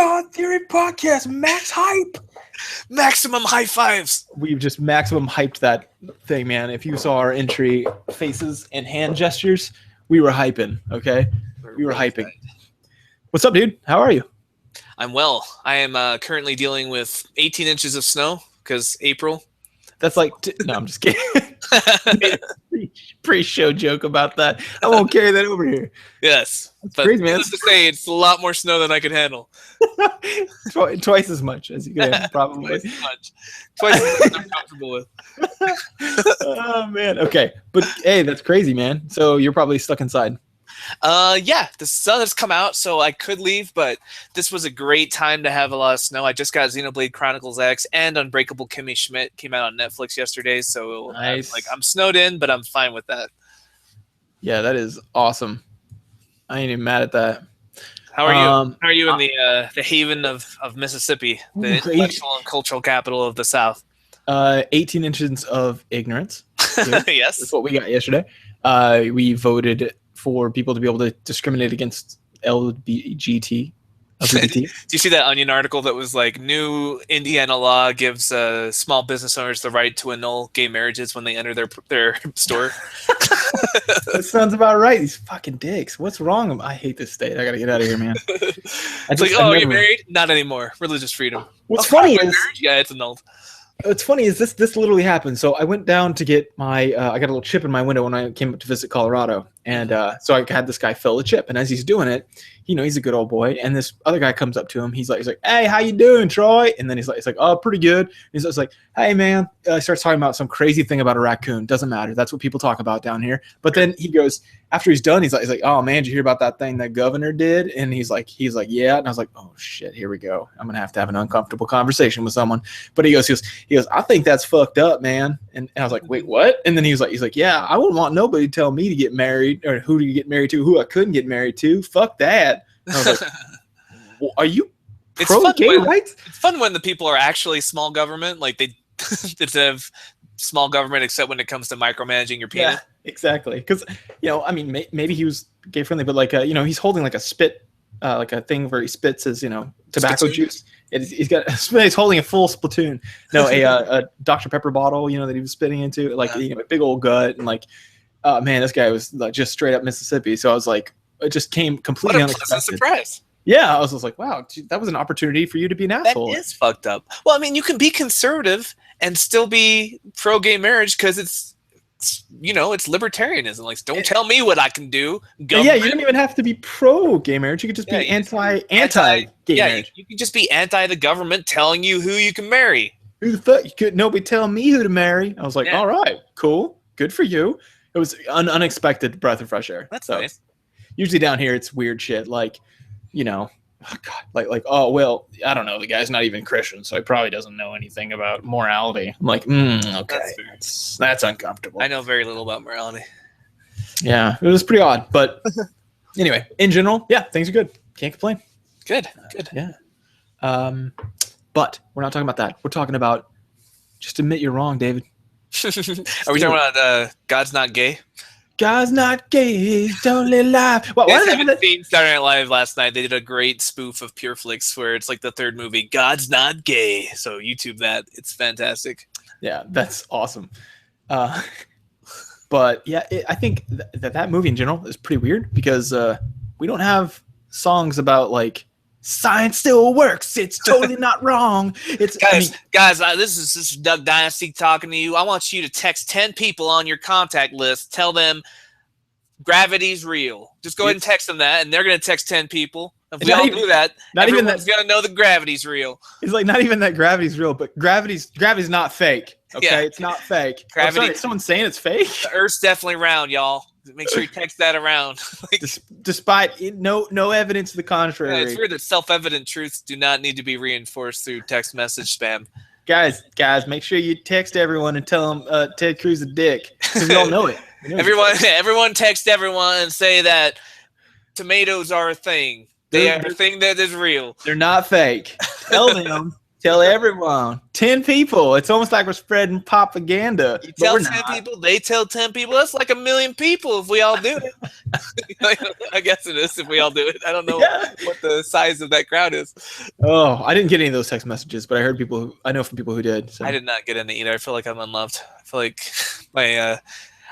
God Theory Podcast, Max Hype. Maximum high fives. We've just maximum hyped that thing, man. If you saw our entry faces and hand gestures, we were hyping, okay? We were hyping. What's up, dude? How are you? I'm well. I am currently dealing with 18 inches of snow because April. That's like, no, I'm just kidding. Pre-show joke about that. I won't carry that over here. Yes. That's but crazy, man. Needless to say, it's a lot more snow than I could handle. Twice as much as you could, probably. Twice as much. Twice as much I'm comfortable with. Oh, man. Okay. But, hey, that's crazy, man. So you're probably stuck inside. Yeah, the sun has come out, so I could leave, but this was a great time to have a lot of snow. I just got Xenoblade Chronicles X and Unbreakable Kimmy Schmidt came out on Netflix yesterday, so nice. I'm snowed in, but I'm fine with that. Yeah, that is awesome. I ain't even mad at that. How are you? How are you in the haven of Mississippi, the intellectual and cultural capital of the South? 18 inches of ignorance. Yes. That's what we got yesterday. We voted for people to be able to discriminate against LGBT. Did you see that Onion article that was like, new Indiana law gives small business owners the right to annul gay marriages when they enter their store? That sounds about right. These fucking dicks. What's wrong? I hate this state. I gotta get out of here, man. It's like, oh, you're married? Not anymore. Religious freedom. What's funny is, yeah, it's annulled. What's funny is this literally happened. So I went down to get my I got a little chip in my window when I came up to visit Colorado, and so I had this guy fill the chip, and as he's doing it, he's a good old boy, and this other guy comes up to him. He's like, hey, how you doing, Troy? And then he's like, oh, pretty good. And he's like, hey, man. He starts talking about some crazy thing about a raccoon. Doesn't matter. That's what people talk about down here. But then he goes, after he's done, he's like, oh man, did you hear about that thing that governor did? And he's like, yeah. And I was like, oh shit, here we go. I'm gonna have to have an uncomfortable conversation with someone. But he goes, I think that's fucked up, man. And I was like, wait, what? And then he's like, yeah, I wouldn't want nobody to tell me to get married or who to get married to, who I couldn't get married to. Fuck that. And I was like, well, are you pro gay rights? It's fun when the people are actually small government, like they have small government, except when it comes to micromanaging your penis. Yeah, exactly. Because maybe he was gay friendly, but he's holding like a spit, like a thing where he spits his tobacco juice. He's holding a full Splatoon. No, a Dr. Pepper bottle, that he was spitting into, a big old gut, and man, this guy was just straight up Mississippi. So I was like, it just came completely unexpected. What a surprise. Yeah, I was just like, wow, dude, that was an opportunity for you to be an asshole. That is fucked up. Well, I mean, you can be conservative and still be pro-gay marriage because it's libertarianism. Like, don't tell me what I can do. Government. Yeah, you don't even have to be pro-gay marriage. You could just be anti-gay marriage. You can just be anti the government telling you who you can marry. Who the fuck? You could nobody tell me who to marry. I was like, all right, cool, good for you. It was an unexpected breath of fresh air. That's nice. Usually down here, it's weird shit like, oh God, oh, well, I don't know. The guy's not even Christian, so he probably doesn't know anything about morality. I'm like, okay, that's uncomfortable. I know very little about morality. Yeah, it was pretty odd. But anyway, in general, yeah, things are good. Can't complain. Good. Yeah. But we're not talking about that. We're talking about just admit you're wrong, David. Are we talking about God's Not Gay? God's not gay, totally live. What haven't seen Saturday Night Live last night? They did a great spoof of Pure Flix where it's like the third movie, God's Not Gay. So YouTube that. It's fantastic. Yeah, that's awesome. But yeah, I think that movie in general is pretty weird because we don't have songs about science still works. It's totally not wrong. It's guys. This is Doug Dynasty talking to you. I want you to text 10 people on your contact list. Tell them gravity's real. Just go ahead and text them that, and they're going to text 10 people. If we all do that, everyone's going to know that gravity's real. It's like not even that gravity's real, but gravity's not fake. Okay, yeah. It's not fake. Gravity. Someone's saying it's fake. The Earth's definitely round, y'all. Make sure you text that around. Despite no evidence to the contrary. Yeah, it's weird that self-evident truths do not need to be reinforced through text message spam. Guys, make sure you text everyone and tell them Ted Cruz a dick. Because we all know it. Everyone text everyone and say that tomatoes are a thing. They are a thing that is real. They're not fake. Tell them Tell everyone. 10 people. It's almost like we're spreading propaganda. You tell 10 people, they tell 10 people. That's like 1 million people if we all do it. I guess it is if we all do it. I don't know what the size of that crowd is. Oh, I didn't get any of those text messages, but I heard I know from people who did. So. I did not get any either. I feel like I'm unloved. I feel like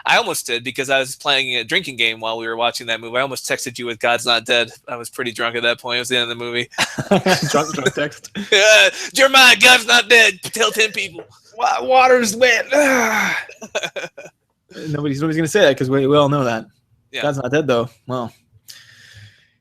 I almost did because I was playing a drinking game while we were watching that movie. I almost texted you with "God's Not Dead." I was pretty drunk at that point. It was the end of the movie. drunk text. Jeremiah, God's not dead. Tell 10 people. Water's wet. Nobody's gonna say that because we all know that. Yeah. God's not dead though. Well,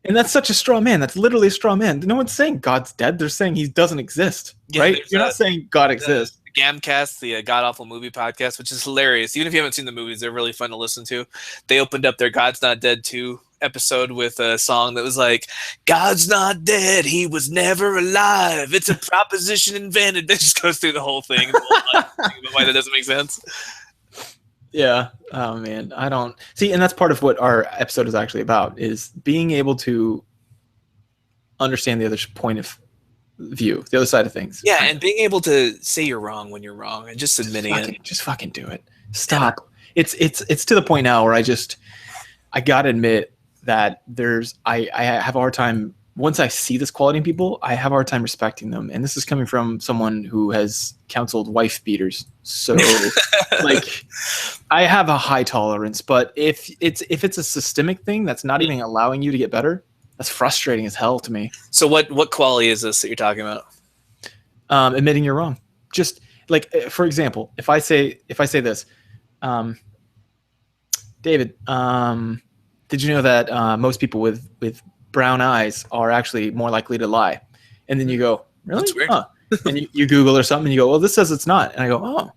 and that's such a straw man. That's literally a straw man. No one's saying God's dead. They're saying he doesn't exist. Right? You're not saying God exists. Gamcast, the God Awful Movie podcast, which is hilarious. Even if you haven't seen the movies, they're really fun to listen to. They opened up their God's Not Dead 2 episode with a song that was like, God's not dead, he was never alive. It's a proposition invented. That just goes through the whole thing. Why that doesn't make sense. Yeah. Oh, man. I don't... See, and that's part of what our episode is actually about, is being able to understand the other point of view, the other side of things. Yeah, and being able to say you're wrong when you're wrong and just admitting it. Just fucking do it. Stop. Yeah. It's to the point now where I gotta admit that I have a hard time, once I see this quality in people, I have a hard time respecting them. And this is coming from someone who has counseled wife beaters. So like I have a high tolerance, but if it's a systemic thing that's not even allowing you to get better, that's frustrating as hell to me. So what quality is this that you're talking about? Admitting you're wrong. Just like, for example, if I say this, David, did you know that most people with brown eyes are actually more likely to lie? And then you go, really? That's weird. Huh. And you Google or something and you go, well, this says it's not. And I go,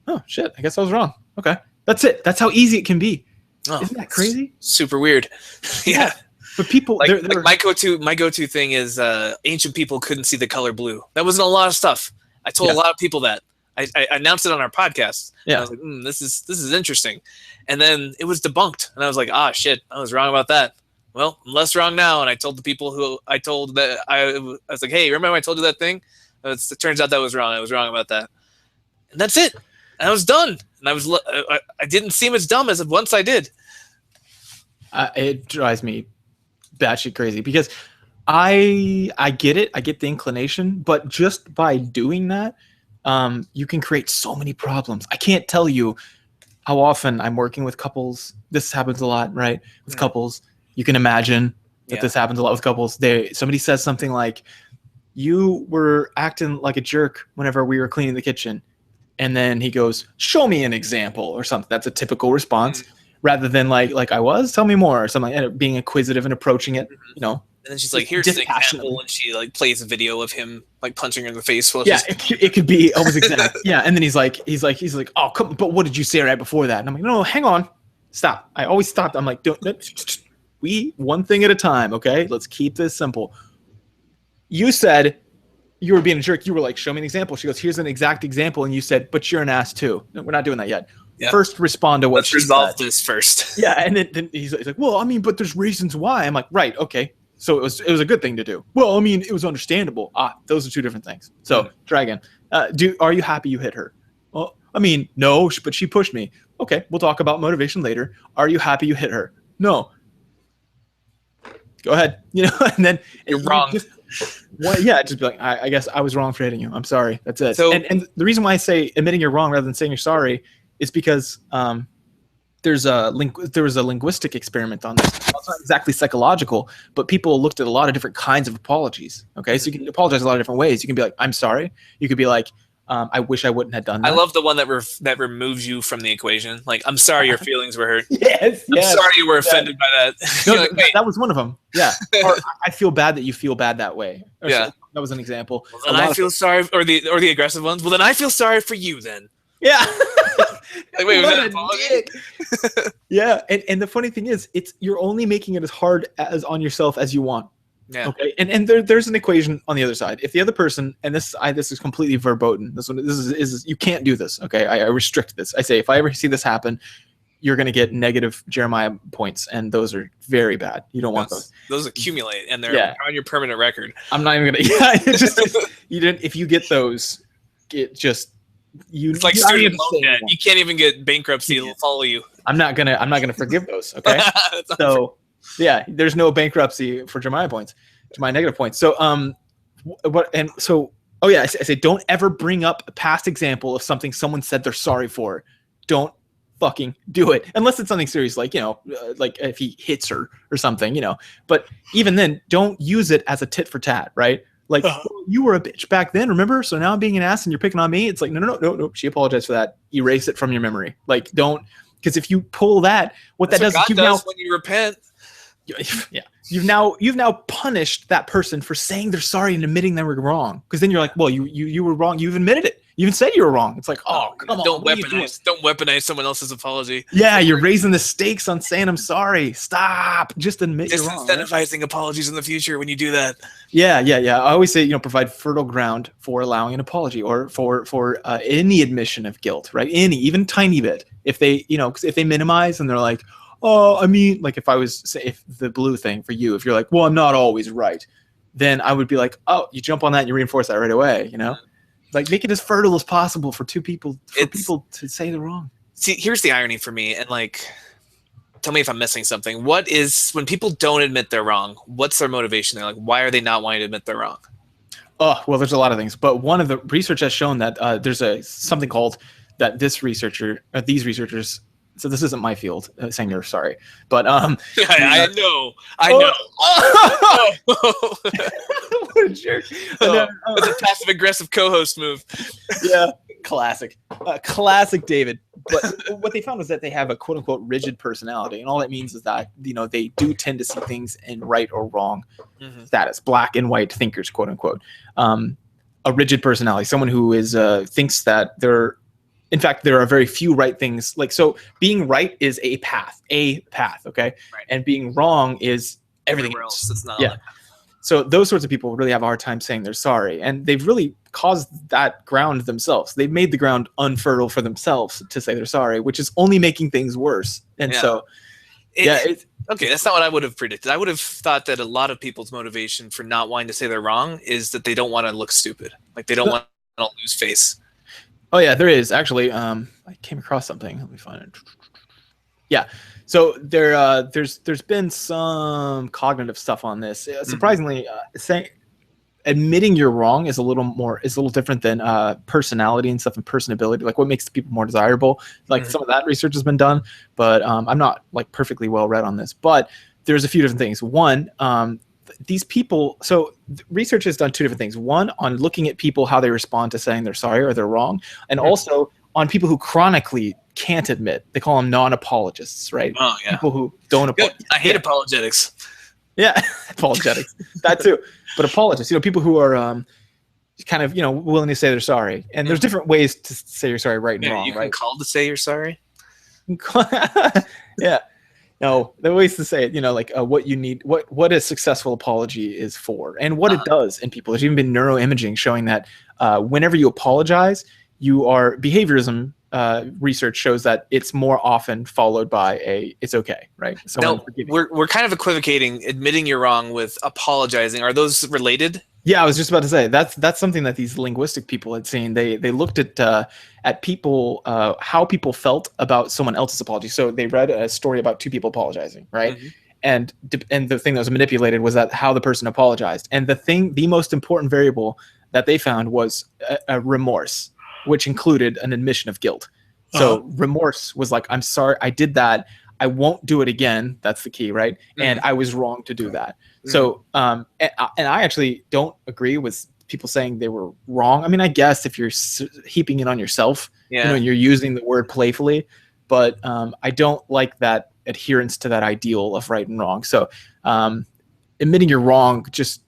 oh shit, I guess I was wrong. Okay. That's it. That's how easy it can be. Oh, isn't that crazy? Super weird. Yeah. But people, like my go-to thing is ancient people couldn't see the color blue. That wasn't a lot of stuff. I told a lot of people that. I announced it on our podcast. Yeah. I was like, this is interesting. And then it was debunked. And I was like, shit, I was wrong about that. Well, I'm less wrong now. And I told the people who I told that I was like, hey, remember when I told you that thing? It turns out that was wrong. I was wrong about that. And that's it. And I was done. And I didn't seem as dumb as once I did. It drives me batshit crazy because I get it. I get the inclination, but just by doing that, you can create so many problems. I can't tell you how often I'm working with couples. This happens a lot, right? With couples. You can imagine that this happens a lot with couples. Somebody says something like, you were acting like a jerk whenever we were cleaning the kitchen. And then he goes, show me an example or something. That's a typical response. Rather than like I was, tell me more or something like that, being inquisitive and approaching it, And then she's like, here's an example, and she like plays a video of him like punching her in the face. It could be almost exact. Yeah, and then he's like, oh, come, but what did you say right before that? And I'm like, no, hang on, stop. I always stop. I'm like, don't we one thing at a time, okay? Let's keep this simple. You said you were being a jerk. You were like, show me an example. She goes, here's an exact example, and you said, but you're an ass too. No, we're not doing that yet. Yeah. First, respond to what she said. Let's resolve this first. Yeah, and then he's like, well, I mean, but there's reasons why. I'm like, right, okay. So it was a good thing to do. Well, I mean, it was understandable. Those are two different things. So try again. Are you happy you hit her? Well, I mean, no, but she pushed me. Okay, we'll talk about motivation later. Are you happy you hit her? No. Go ahead. And then you're wrong. Just be like, I guess I was wrong for hitting you. I'm sorry. That's it. So, and the reason why I say admitting you're wrong rather than saying you're sorry is because there was a linguistic experiment on this. It's not exactly psychological, but people looked at a lot of different kinds of apologies. Okay, so you can apologize a lot of different ways. You can be like, I'm sorry. You could be like, I wish I wouldn't have done that. I love the one that removes you from the equation. Like, I'm sorry your feelings were hurt. Yes. I'm sorry you were offended by that. No, like, that was one of them. Yeah. Or I feel bad that you feel bad that way. Yeah. So that was an example. Well, then I feel sorry, or the aggressive ones. Well, then I feel sorry for you then. Yeah. Like, wait, was that apology? Yeah. And the funny thing is, you're only making it as hard as on yourself as you want. Yeah. Okay. And there's an equation on the other side. If the other person, and this is completely verboten. This is you can't do this. Okay. I restrict this. I say, if I ever see this happen, you're going to get negative Jeremiah points, and those are very bad. You don't want those. Those accumulate, and they're on your permanent record. I'm not even going to. Yeah, you didn't. If you get those, it's like student loan debt. You can't even get bankruptcy. It'll follow you. I'm not gonna forgive those. Okay. So yeah, there's no bankruptcy for Jeremiah points, Jeremiah negative points. So I say don't ever bring up a past example of something someone said they're sorry for. Don't fucking do it unless it's something serious, like like if he hits her or something, But even then, don't use it as a tit for tat, right? Like, you were a bitch back then, remember? So now I'm being an ass and you're picking on me. It's like, no. She apologized for that. Erase it from your memory. Like, don't, because if you pull that, That's that does God does when you repent. Yeah, you've now punished that person for saying they're sorry and admitting they were wrong. Because then you're like, well, you were wrong. You've admitted it. You even said you were wrong. It's like, oh, come on. Don't weaponize someone else's apology. Yeah, you're raising the stakes on saying I'm sorry. Stop. Just admit you're wrong. Disincentivizing apologies in the future when you do that. Yeah. I always say, provide fertile ground for allowing an apology or for any admission of guilt, right? Even tiny bit. If they, if they minimize and they're like, oh, I mean, like if the blue thing for you, if you're like, well, I'm not always right, then I would be like, oh, you jump on that and you reinforce that right away, Like make it as fertile as possible for people to say they're wrong. See, here's the irony for me, and like, tell me if I'm missing something. What is, when people don't admit they're wrong, what's their motivation? They're like, why are they not wanting to admit they're wrong? Oh, well, there's a lot of things, but one of the research has shown that there's something called that these researchers. So this isn't my field, saying you're sorry, but I know. What a jerk! It's a passive aggressive co-host move. Yeah, classic David. But what they found was that they have a quote unquote rigid personality, and all that means is that they do tend to see things in right or wrong status, black and white thinkers, quote unquote. A rigid personality, someone who is thinks that they're. In fact, there are very few right things. Like, so being right is a path, okay? Right. And being wrong is everything else. It's not. Yeah. So those sorts of people really have a hard time saying they're sorry. And they've really caused that ground themselves. They've made the ground unfertile for themselves to say they're sorry, which is only making things worse. And okay, that's not what I would have predicted. I would have thought that a lot of people's motivation for not wanting to say they're wrong is that they don't want to look stupid. Like they don't want to lose face. Oh yeah, there is actually. I came across something. Let me find it. Yeah, so there's been some cognitive stuff on this. Surprisingly, admitting you're wrong is a little different than personality and stuff and personability. Like what makes people more desirable. Like some of that research has been done, but I'm not like perfectly well read on this. But there's a few different things. One. These people, so research has done two different things. One, on looking at people, how they respond to saying they're sorry or they're wrong. And also on people who chronically can't admit. They call them non-apologists, right? Oh, yeah. People who don't apologize. I hate apologetics. Yeah, apologetics. That too. But apologists, people who are kind of, willing to say they're sorry. And there's different ways to say you're sorry, right and wrong, you right? can call to say you're sorry? Yeah. No, there are ways to say it, like what you need, what a successful apology is for and what it does in people. There's even been neuroimaging showing that whenever you apologize, behaviorism research shows that it's more often followed by it's okay, right? Now, we're kind of equivocating admitting you're wrong with apologizing. Are those related? Yeah, I was just about to say that's something that these linguistic people had seen. They looked at people, how people felt about someone else's apology. So they read a story about two people apologizing, right? Mm-hmm. And the thing that was manipulated was that how the person apologized. And the most important variable that they found was a remorse, which included an admission of guilt. So remorse was like, I'm sorry, I did that. I won't do it again. That's the key, right? Mm-hmm. And I was wrong to do that. Mm-hmm. So, and I actually don't agree with people saying they were wrong. I mean, I guess if you're heaping it on yourself, you're using the word playfully, but I don't like that adherence to that ideal of right and wrong. So admitting you're wrong, just,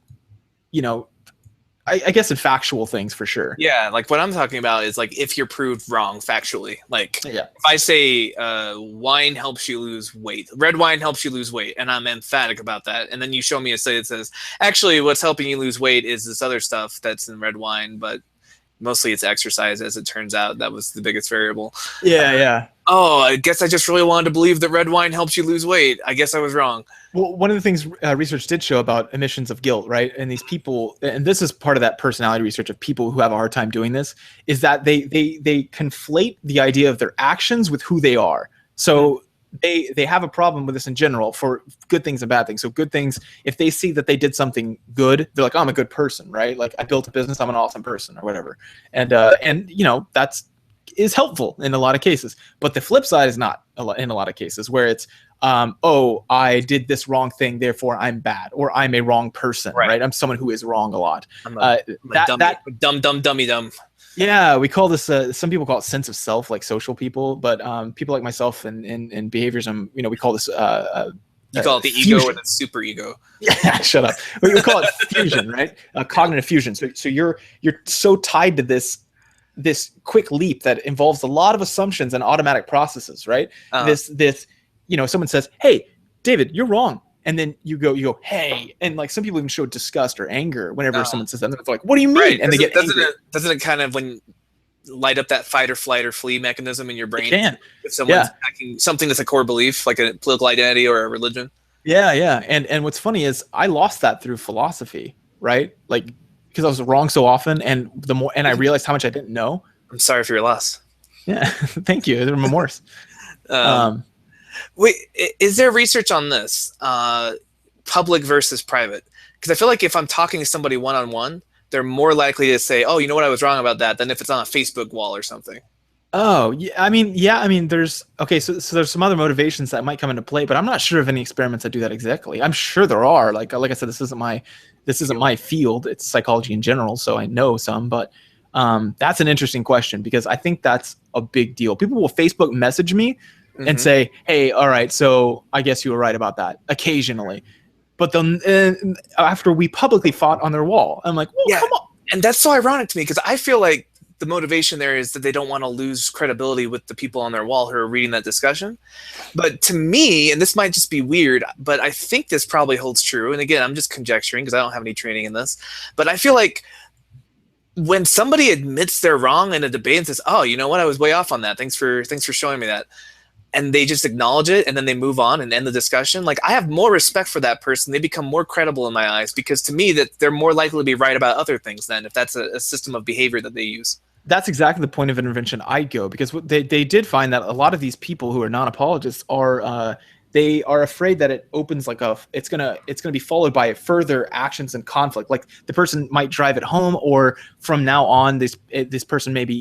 I guess in factual things for sure. Yeah, like what I'm talking about is like if you're proved wrong factually. Like if I say wine helps you lose weight, red wine helps you lose weight, and I'm emphatic about that, and then you show me a study that says actually what's helping you lose weight is this other stuff that's in red wine, but mostly it's exercise, as it turns out. That was the biggest variable. Yeah. Oh, I guess I just really wanted to believe that red wine helps you lose weight. I guess I was wrong. Well, one of the things research did show about emissions of guilt, right? And these people, and this is part of that personality research of people who have a hard time doing this, is that they conflate the idea of their actions with who they are. So they have a problem with this in general for good things and bad things. So good things, if they see that they did something good, they're like, oh, I'm a good person, right? Like I built a business, I'm an awesome person, or whatever. And that's is helpful in a lot of cases. But the flip side is not in a lot of cases where it's oh, I did this wrong thing, therefore I'm bad, or I'm a wrong person, right? I'm someone who is wrong a lot. I'm a dummy. Yeah, we call this. Some people call it sense of self, like social people, but people like myself and behaviorism, we call this. You call it the ego or the super ego. Yeah, shut up. We call it fusion, right? Cognitive fusion. So you're so tied to this quick leap that involves a lot of assumptions and automatic processes, right? This someone says, "Hey, David, you're wrong." And then you go, "Hey," and like some people even show disgust or anger whenever someone says that. And they're like, "What do you mean?" Right. And they get angry. Doesn't it kind of light up that fight or flight or flee mechanism in your brain? It can. If someone's attacking something that's a core belief, like a political identity or a religion. Yeah. And what's funny is I lost that through philosophy, right? Like because I was wrong so often, and I realized how much I didn't know. I'm sorry for your loss. Yeah, thank you. They're remorse. Wait, is there research on this? Public versus private? Because I feel like if I'm talking to somebody one-on-one, they're more likely to say, "Oh, you know what? I was wrong about that," than if it's on a Facebook wall or something. Oh, yeah. I mean, there's so there's some other motivations that might come into play, but I'm not sure of any experiments that do that exactly. I'm sure there are. Like I said, this isn't my field. It's psychology in general, so I know some, but that's an interesting question because I think that's a big deal. People will Facebook message me and say, "Hey, all right, so I guess you were right about that," occasionally. But then after we publicly fought on their wall, I'm like, well, come on. And that's so ironic to me because I feel like the motivation there is that they don't want to lose credibility with the people on their wall who are reading that discussion. But to me, and this might just be weird, but I think this probably holds true. And again, I'm just conjecturing because I don't have any training in this. But I feel like when somebody admits they're wrong in a debate and says, "Oh, you know what? I was way off on that. Thanks for showing me that." And they just acknowledge it and then they move on and end the discussion. Like I have more respect for that person. They become more credible in my eyes because to me that they're more likely to be right about other things then if that's a system of behavior that they use. That's exactly the point of intervention I'd go because they did find that a lot of these people who are non-apologists are they are afraid that it opens it's gonna be followed by further actions and conflict. Like the person might drive it home, or from now on, this person may be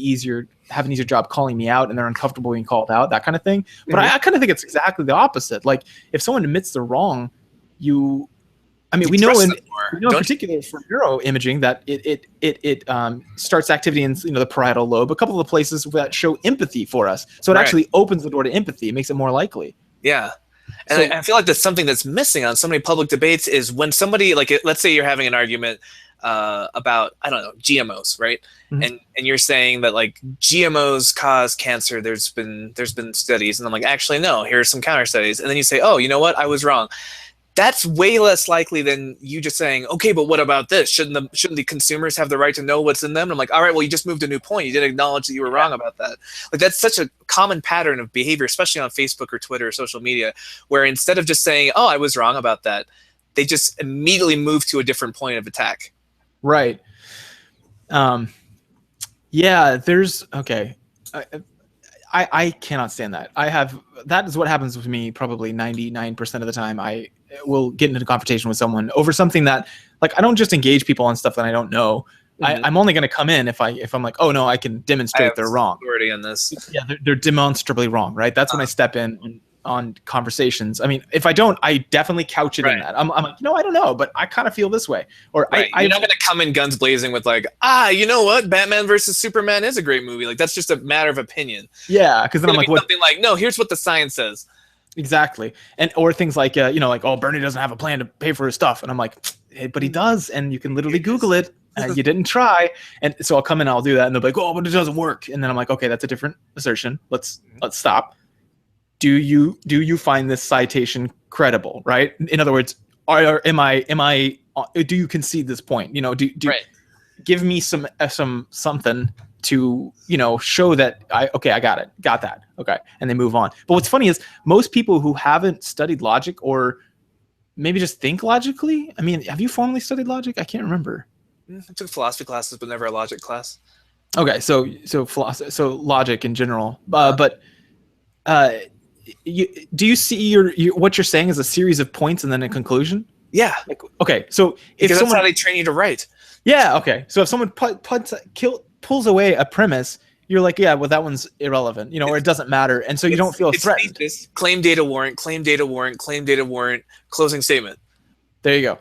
have an easier job calling me out, and they're uncomfortable being called out, that kind of thing. But I kind of think it's exactly the opposite. Like if someone admits they're wrong, we know in particular for neuroimaging that it starts activity in the parietal lobe, a couple of the places that show empathy for us. So it actually opens the door to empathy. It makes it more likely. Yeah. And I feel like that's something that's missing on so many public debates is when somebody, like, let's say you're having an argument about, I don't know, GMOs, right? And you're saying that like GMOs cause cancer. There's been studies, and I'm like, actually, no, here's some counter studies. And then you say, oh, you know what? I was wrong. That's way less likely than you just saying, okay, but what about this? Shouldn't the consumers have the right to know what's in them? And I'm like, all right, well, you just moved a new point. You didn't acknowledge that you were wrong about that. Like that's such a common pattern of behavior, especially on Facebook or Twitter or social media, where instead of just saying, oh, I was wrong about that, they just immediately move to a different point of attack. Right. Yeah, there's okay. I cannot stand that. That is what happens with me probably 99% of the time. I will get into a confrontation with someone over something that, like, I don't just engage people on stuff that I don't know. I'm only going to come in if I'm like, oh no, I can demonstrate they're wrong. Authority on this. Yeah, they're demonstrably wrong, right? That's when I step in on conversations. I mean, if I don't, I definitely couch it in that. I'm like, I don't know, but I kind of feel this way. Or you're not going to come in guns blazing with like, you know what, Batman versus Superman is a great movie. Like that's just a matter of opinion. Yeah, because then I'm like, what? Something like, no, here's what the science says. Exactly, or things like, like, oh, Bernie doesn't have a plan to pay for his stuff, and I'm like, hey, but he does, and you can literally Google it. You didn't try, and so I'll come in, and I'll do that, and they'll be like, oh, but it doesn't work, and then I'm like, okay, that's a different assertion. Let's stop. Do you find this citation credible? Right. In other words, do you concede this point? Give me something to show that I got that, okay, and they move on. But what's funny is most people who haven't studied logic, or maybe just think logically. I mean, have you formally studied logic? I can't remember. I took philosophy classes, but never a logic class. Okay, so philosophy, so logic in general, but do you see your what you're saying as a series of points and then a conclusion? Yeah. Like, okay, so if because someone, that's how they train you to write. Yeah. Okay. So if someone pulls away a premise, you're like, yeah, well, that one's irrelevant, or it doesn't matter, and so you don't feel threatened. Claim data warrant, claim data warrant, claim data warrant, closing statement. There you go.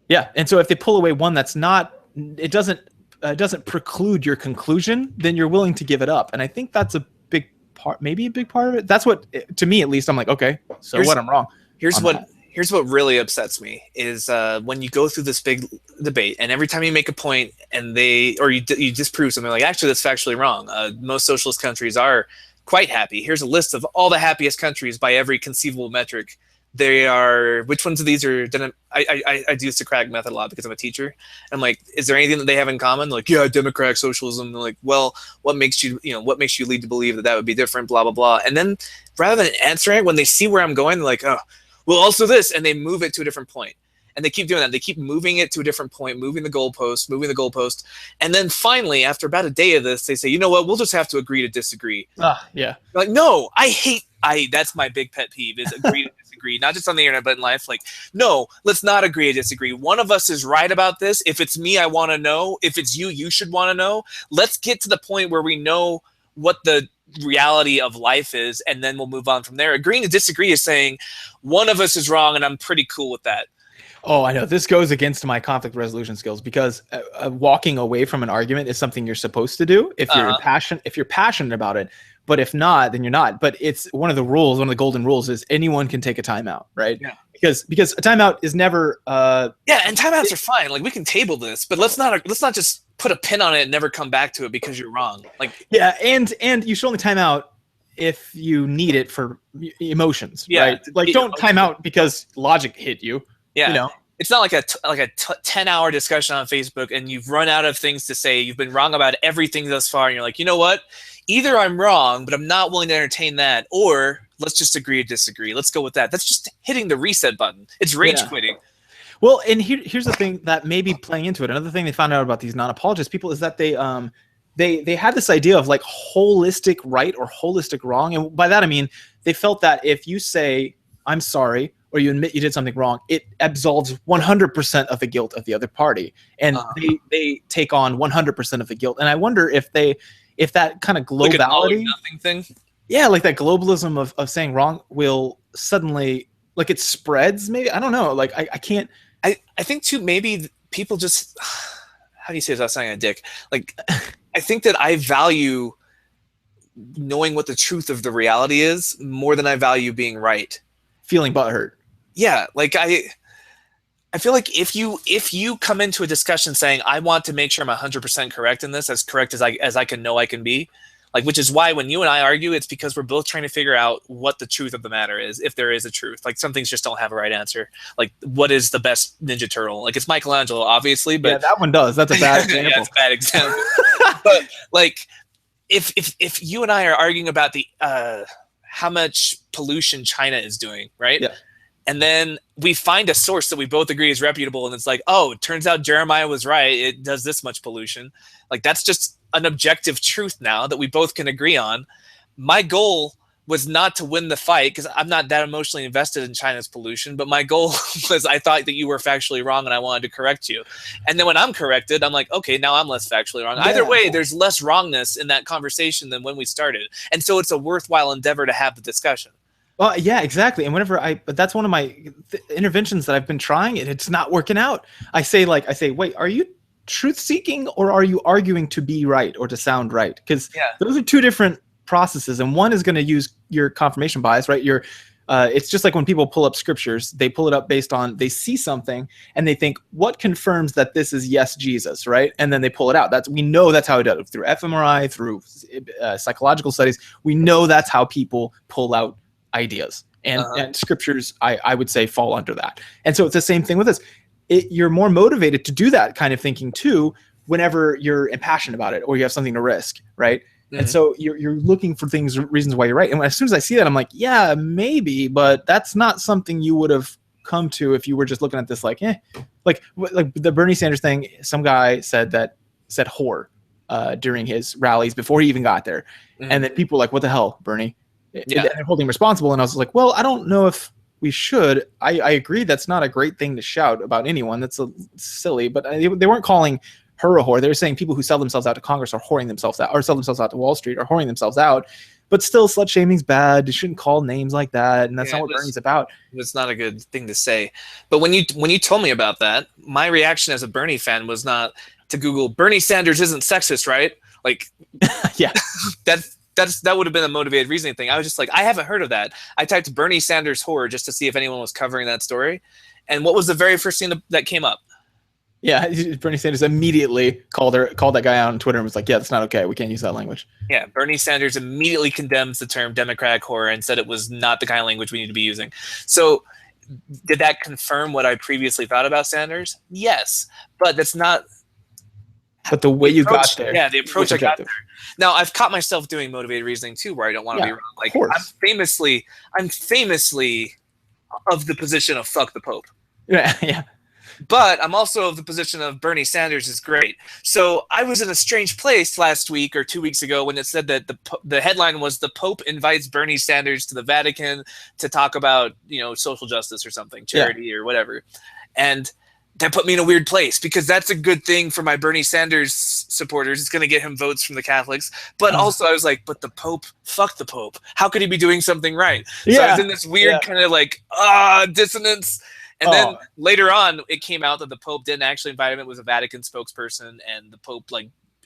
Yeah, and so if they pull away one that's not, it doesn't preclude your conclusion, then you're willing to give it up, and I think that's a big part, maybe a big part of it. That's what, to me at least, I'm like, okay, so what? I'm wrong. Here's what really upsets me is when you go through this big debate, and every time you make a point and you disprove something, like, actually that's factually wrong. Most socialist countries are quite happy. Here's a list of all the happiest countries by every conceivable metric. They are, which ones of these are? I do Socratic method a lot because I'm a teacher. I'm like, is there anything that they have in common? Like, yeah, democratic socialism. They're like, well, what makes you lead to believe that would be different? Blah blah blah. And then rather than answering it, when they see where I'm going, they're like, oh, well, also this, and they move it to a different point. And they keep doing that. They keep moving it to a different point, moving the goalpost. And then finally, after about a day of this, they say, you know what, we'll just have to agree to disagree. Yeah. They're like, no, that's my big pet peeve, is agree to disagree, not just on the internet, but in life. Like, no, let's not agree to disagree. One of us is right about this. If it's me, I want to know. If it's you, you should want to know. Let's get to the point where we know what the reality of life is, and then we'll move on from there. Agreeing to disagree is saying one of us is wrong, and I'm pretty cool with that. Oh, I know. This goes against my conflict resolution skills, because walking away from an argument is something you're supposed to do if you're passionate about it. But if not, then you're not. But it's one of the golden rules is anyone can take a timeout, right? Yeah. Because a timeout is never. And timeouts are fine. Like, we can table this, but let's not just put a pin on it and never come back to it because you're wrong. Like, yeah, and you should only time out if you need it for emotions, right? Like, don't time out because logic hit you. Yeah, it's not like a 10-hour discussion on Facebook and you've run out of things to say. You've been wrong about everything thus far, and you're like, you know what? Either I'm wrong, but I'm not willing to entertain that, or let's just agree to disagree. Let's go with that. That's just hitting the reset button. It's rage quitting. Well, and here's the thing that may be playing into it. Another thing they found out about these non-apologist people is that they had this idea of like holistic right or holistic wrong. And by that, I mean, they felt that if you say, I'm sorry, or you admit you did something wrong, it absolves 100% of the guilt of the other party. And they take on 100% of the guilt. And I wonder if that kind of globality, like nothing thing. Yeah, like that globalism of saying wrong will suddenly, like, it spreads, maybe. I don't know. Like, I can't. I think too, maybe people just, how do you say this without sounding a dick? Like, I think that I value knowing what the truth of the reality is more than I value being right. Feeling butthurt. Yeah, like I feel like if you come into a discussion saying, I want to make sure I'm 100% correct in this, as correct as I can know I can be, like, which is why when you and I argue, it's because we're both trying to figure out what the truth of the matter is, if there is a truth. Like, some things just don't have a right answer. Like, what is the best Ninja Turtle? Like, it's Michelangelo, obviously, but that one does. That's a bad example. Yeah, it's a bad example. But like, if you and I are arguing about the how much pollution China is doing, right? Yeah. And then we find a source that we both agree is reputable, and it's like, oh, it turns out Jeremiah was right. It does this much pollution. Like, that's just an objective truth now that we both can agree on. My goal was not to win the fight, because I'm not that emotionally invested in China's pollution, but my goal was, I thought that you were factually wrong and I wanted to correct you. And then when I'm corrected, I'm like, okay, now I'm less factually wrong. Yeah. Either way, there's less wrongness in that conversation than when we started. And so it's a worthwhile endeavor to have the discussion. Well, yeah, exactly. And but that's one of my interventions that I've been trying, and it's not working out. I say, wait, are you truth seeking, or are you arguing to be right or to sound right? Because those are two different processes, and one is going to use your confirmation bias, right? It's just like when people pull up scriptures, they pull it up based on, they see something and they think, what confirms that this is yes, Jesus, right? And then they pull it out. We know that's how it does, through fMRI, through psychological studies. We know that's how people pull out ideas, and scriptures, I would say, fall under that. And so it's the same thing with this. You're more motivated to do that kind of thinking too whenever you're impassioned about it or you have something to risk, right? Mhm. And so you're looking for reasons why you're right. And as soon as I see that, I'm like, yeah, maybe, but that's not something you would have come to if you were just looking at this like the Bernie Sanders thing. Some guy said whore during his rallies before he even got there. Mhm. And then people were like, what the hell, Bernie? Yeah. And they're holding him responsible. And I was like, well, I don't know if we should. I agree that's not a great thing to shout about anyone. That's silly. But they weren't calling her a whore. They were saying people who sell themselves out to Congress are whoring themselves out, or sell themselves out to Wall Street are whoring themselves out. But still, slut shaming's bad. You shouldn't call names like that, and that's not what Bernie's about. It's not a good thing to say. But when you told me about that, my reaction as a Bernie fan was not to Google Bernie Sanders isn't sexist, right? Like, yeah, that would have been a motivated reasoning thing. I was just like, I haven't heard of that. I typed Bernie Sanders whore just to see if anyone was covering that story. And what was the very first thing that came up? Yeah, Bernie Sanders immediately called that guy out on Twitter and was like, yeah, that's not okay. We can't use that language. Yeah, Bernie Sanders immediately condemns the term Democratic whore and said it was not the kind of language we need to be using. So did that confirm what I previously thought about Sanders? Yes, but that's not... But the way you got there. Yeah, the approach I got there. Now, I've caught myself doing motivated reasoning too, where I don't want to be wrong. Like, I'm famously of the position of fuck the Pope. Yeah. But I'm also of the position of Bernie Sanders is great. So I was in a strange place last week or 2 weeks ago when it said that the headline was the Pope invites Bernie Sanders to the Vatican to talk about, social justice or something, charity or whatever. And that put me in a weird place because that's a good thing for my Bernie Sanders supporters. It's going to get him votes from the Catholics. But also I was like, but the Pope, fuck the Pope. How could he be doing something right? So I was in this weird kind of like, dissonance. And then later on, it came out that the Pope didn't actually invite him. It was a Vatican spokesperson, and the Pope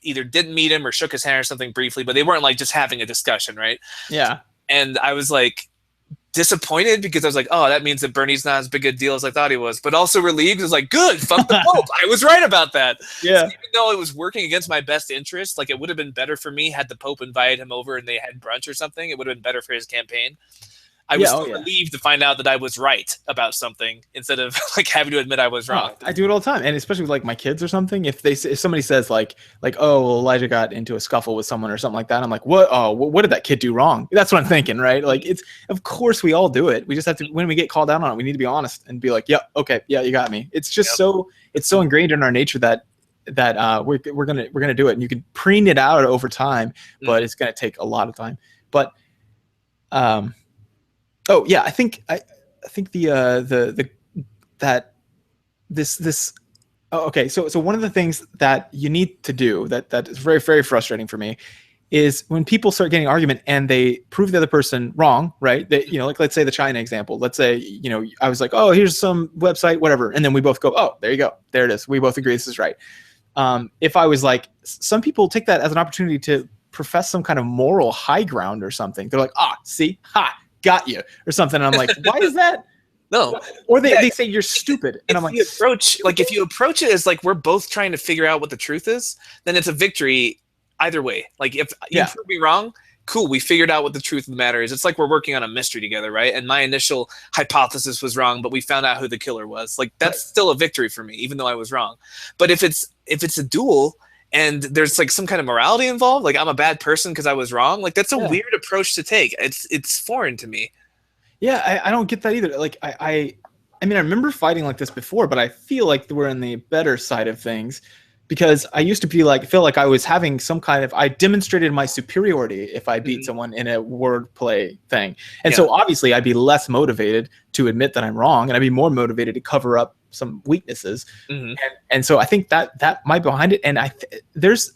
either didn't meet him or shook his hand or something briefly, but they weren't just having a discussion, right? Yeah. And I was disappointed because I was like, oh, that means that Bernie's not as big a deal as I thought he was, but also relieved. I was like, good, fuck the Pope. I was right about that. Yeah. So even though it was working against my best interest, it would have been better for me had the Pope invited him over and they had brunch or something. It would have been better for his campaign. I was relieved to find out that I was right about something instead of having to admit I was wrong. I do it all the time, and especially with my kids or something. If somebody says oh, well, Elijah got into a scuffle with someone or something like that, I'm like, what? Oh, what did that kid do wrong? That's what I'm thinking, right? It's of course we all do it. We just have to, when we get called out on it, we need to be honest and be like, yeah, okay, yeah, you got me. It's just it's so ingrained in our nature that we're gonna do it, and you can preen it out over time, but it's gonna take a lot of time. But oh yeah, I think okay. So one of the things that you need to do that is very, very frustrating for me is when people start getting an argument and they prove the other person wrong, right? Let's say the China example. Let's say, I was like, oh, here's some website, whatever. And then we both go, oh, there you go. There it is. We both agree this is right. If I was some people take that as an opportunity to profess some kind of moral high ground or something. They're like, see, got you, or something. And I'm like, why is that? No. Or they say you're stupid. And I'm like, if you approach it as we're both trying to figure out what the truth is, then it's a victory either way. If you prove me wrong, cool, we figured out what the truth of the matter is. It's we're working on a mystery together, right? And my initial hypothesis was wrong, but we found out who the killer was. That's still a victory for me, even though I was wrong. But if it's a duel and there's some kind of morality involved, I'm a bad person because I was wrong, that's a weird approach to take. It's foreign to me. Yeah, I don't get that either. I mean, I remember fighting like this before, but I feel like we're in the better side of things because I used to feel like I was having some kind of, I demonstrated my superiority if I beat someone in a wordplay thing. And so obviously I'd be less motivated to admit that I'm wrong, and I'd be more motivated to cover up some weaknesses. And so I think that might be behind it. And there's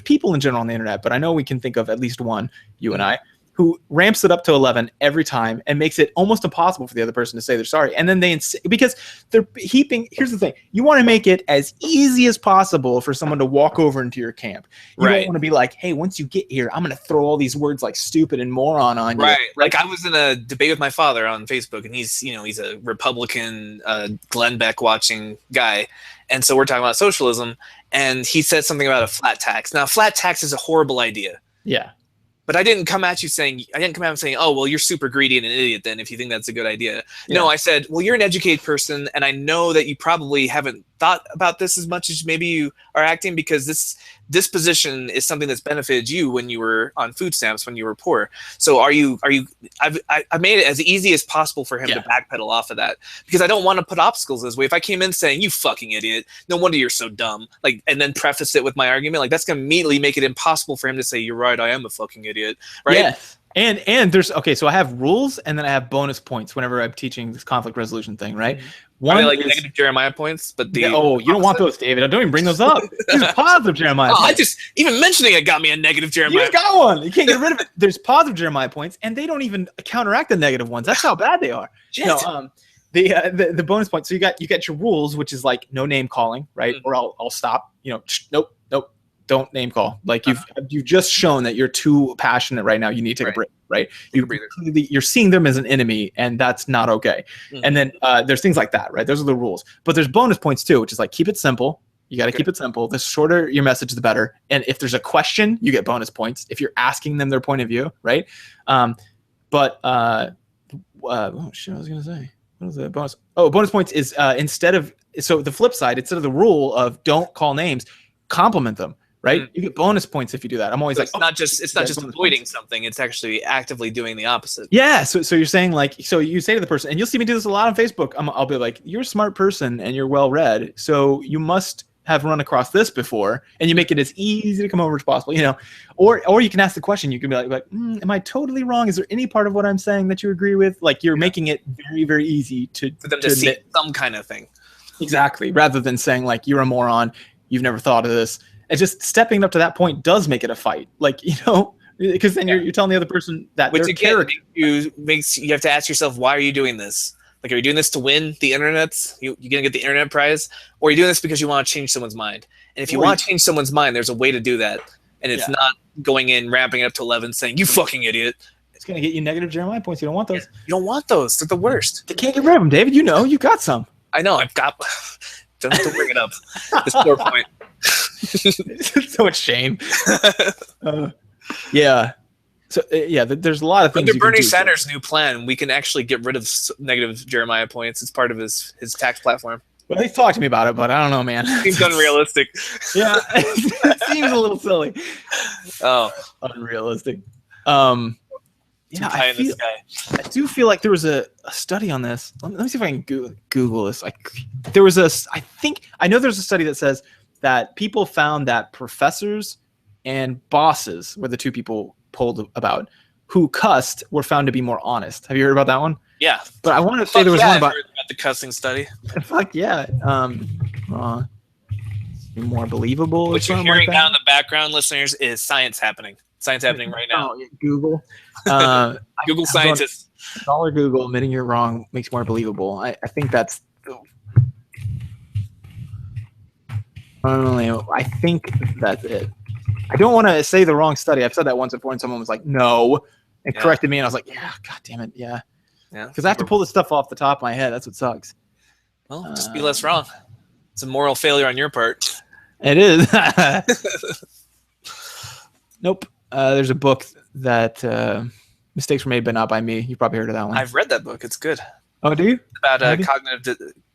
people in general on the internet, but I know we can think of at least one, you and I, who ramps it up to 11 every time and makes it almost impossible for the other person to say they're sorry. And then because they're heaping, here's the thing, you want to make it as easy as possible for someone to walk over into your camp. You don't want to be like, hey, once you get here, I'm going to throw all these words like stupid and moron on you. Right. I was in a debate with my father on Facebook, and he's a Republican, Glenn Beck watching guy. And so we're talking about socialism, and he said something about a flat tax. Now, flat tax is a horrible idea. Yeah. But I didn't come at you saying, oh, well, you're super greedy and an idiot then if you think that's a good idea. Yeah. No, I said, well, you're an educated person, and I know that you probably haven't thought about this as much as maybe you are acting, because this position is something that's benefited you when you were on food stamps, when you were poor. So I've made it as easy as possible for him to backpedal off of that, because I don't want to put obstacles in his way. If I came in saying, you fucking idiot, no wonder you're so dumb, like, and then preface it with my argument, like, that's going to immediately make it impossible for him to say, you're right, I am a fucking idiot. Right. Yeah. And there's, okay, so I have rules and then I have bonus points whenever I'm teaching this conflict resolution thing, right? One are they like negative Jeremiah points, but you don't want those, David. I don't even bring those up. There's positive Jeremiah points. I just, even mentioning it got me a negative Jeremiah. You got one. You can't get rid of it. There's positive Jeremiah points, and they don't even counteract the negative ones. That's how bad they are. The bonus points. So you got your rules, which is like no name calling, right? Or I'll stop. Nope. Don't name call. Like you've just shown that you're too passionate right now. You need to take a break, right? You're seeing them as an enemy, and that's not okay. And then there's things like that, right? Those are the rules. But there's bonus points too, which is like keep it simple. You got to keep it simple. The shorter your message, the better. And if there's a question, you get bonus points if you're asking them their point of view, right? Oh shit, I was gonna say. What was the bonus? Oh, bonus points is so the flip side, instead of the rule of don't call names, compliment them. Right, you get bonus points if you do that. I'm always it's not just avoiding something; it's actually actively doing the opposite. Yeah. So you're saying like, so you say to the person, and you'll see me do this a lot on Facebook. I'll be like, "You're a smart person and you're well read, so you must have run across this before," and you make it as easy to come over as possible. Or you can ask the question. You can be like, "Am I totally wrong? Is there any part of what I'm saying that you agree with?" Like you're making it very, very easy for them to see some kind of thing. Exactly, rather than saying like, "You're a moron. You've never thought of this." And just stepping up to that point does make it a fight, because then you're telling the other person that which their again character makes you have to ask yourself, why are you doing this? Like, are you doing this to win the internet? You gonna get the internet prize, or are you doing this because you want to change someone's mind? And if you want to change someone's mind, there's a way to do that, and it's not going in, ramping it up to 11, saying you fucking idiot. It's gonna get you negative Jeremiah points. You don't want those. You don't want those. They're the worst. They can't get rid of them, David. You got some. I know. I've got. Don't have to bring it up. This poor point. So much shame. Yeah. So there's a lot of things. Under Bernie Sanders' new plan, we can actually get rid of negative Jeremiah points. It's part of his tax platform. Well, he talked to me about it, but I don't know, man. Seems unrealistic. Yeah, it seems a little silly. Oh, unrealistic. I do feel like there was a study on this. Let me see if I can Google this. I know there's a study that says that people found that professors and bosses were the two people polled about who cussed were found to be more honest. Have you heard about that one? Yeah. But I wanted to say there was one about the cussing study. Fuck yeah. More believable. What you're hearing now in the background, listeners, is science happening. Science happening right now. Google. Google scientists. Dollar Google admitting you're wrong makes more believable. I think that's. I think that's it. I don't want to say the wrong study. I've said that once before, and someone was like, "No," and corrected me, and I was like, "Yeah, god damn it, yeah." Because I have to pull this stuff off the top of my head. That's what sucks. Well, just be less wrong. It's a moral failure on your part. It is. Nope. There's a book that mistakes were made, but not by me. You probably heard of that one. I've read that book. It's good. Oh, do you? About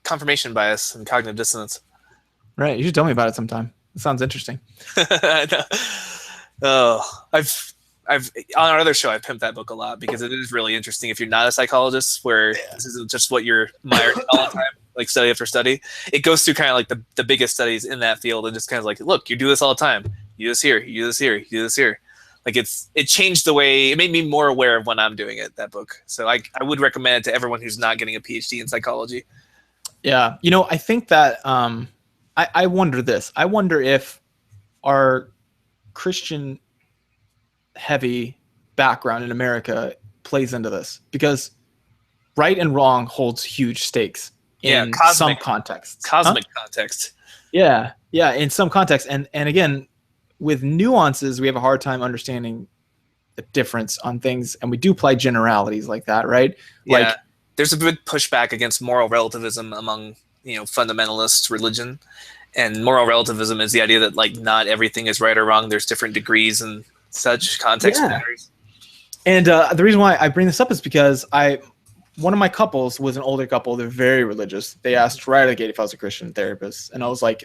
confirmation bias and cognitive dissonance. Right. You should tell me about it sometime. It sounds interesting. I've on our other show, I pimped that book a lot because it is really interesting if you're not a psychologist, where this isn't just what you're mired all the time, like study after study. It goes through kind of like the biggest studies in that field and just kind of like, look, you do this all the time. You do this here, you do this here, you do this here. Like it changed the way, it made me more aware of when I'm doing it, that book. So I would recommend it to everyone who's not getting a PhD in psychology. Yeah. I think that I wonder this. I wonder if our Christian heavy background in America plays into this, because right and wrong holds huge stakes in some contexts. Cosmic context. Yeah. Yeah. In some context. And again, with nuances, we have a hard time understanding the difference on things, and we do apply generalities like that, right? Yeah. Like, there's a big pushback against moral relativism among, fundamentalist religion. And moral relativism is the idea that like not everything is right or wrong. There's different degrees and such. Context matters. And the reason why I bring this up is because one of my couples was an older couple. They're very religious. They asked right out of the gate if I was a Christian therapist, and I was like,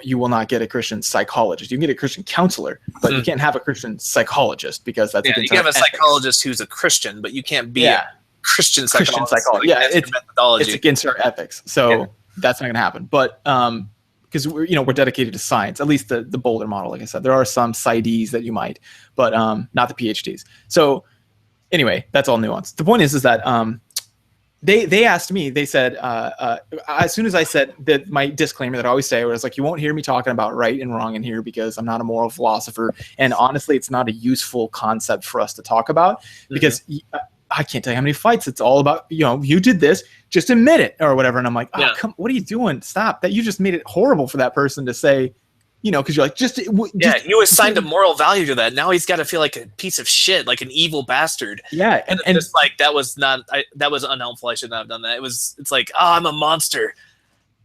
you will not get a Christian psychologist. You can get a Christian counselor, but you can't have a Christian psychologist because that's you can have a psychologist who's a Christian, but you can't be a Christian psychologist. Yeah, it's against our ethics. So that's not going to happen. But because we're dedicated to science, at least the Boulder model. Like I said, there are some PsyDs that you might, but not the PhDs. So anyway, that's all nuance. The point is that they asked me. They said as soon as I said that my disclaimer that I always say, where it's like, you won't hear me talking about right and wrong in here because I'm not a moral philosopher, and honestly, it's not a useful concept for us to talk about because I can't tell you how many fights it's all about. You did this, just admit it or whatever, and I'm like, come, what are you doing? Stop! That you just made it horrible for that person to say. Because you're like, you assigned a moral value to that. Now he's got to feel like a piece of shit, like an evil bastard. Yeah, and just like that was unhelpful. I should not have done that. It's like, I'm a monster.